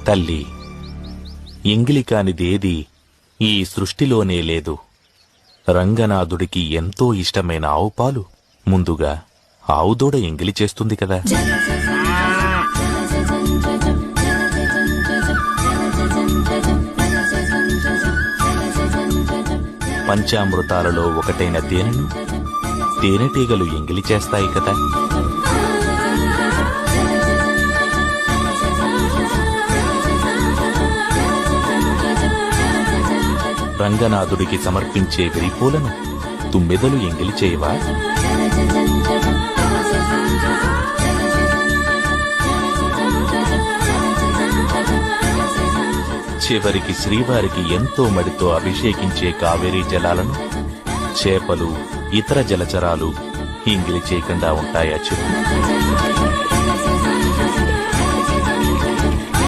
తల్లి, ఎంగిలి కానిదేది ఈ సృష్టిలోనే లేదు. రంగనాథుడికి ఎంతో ఇష్టమైన ఆవుపాలు ముందుగా ఆవుదూడ ఎంగిలి చేస్తుంది కదా. పంచామృతాలలో ఒకటైన తేనెను తేనెటీగలు ఎంగిలి చేస్తాయి కదా. రంగనాథుడికి సమర్పించే విరిపూలను తుమ్మెదలు ఎంగిలి చేయవా? చివరికి శ్రీవారికి ఎంతో మడితో అభిషేకించే కావేరీ జలాలను చేపలు, ఇతర జలచరాలు ఎంగిలి చేయకుండా ఉంటాయా చెప్పు?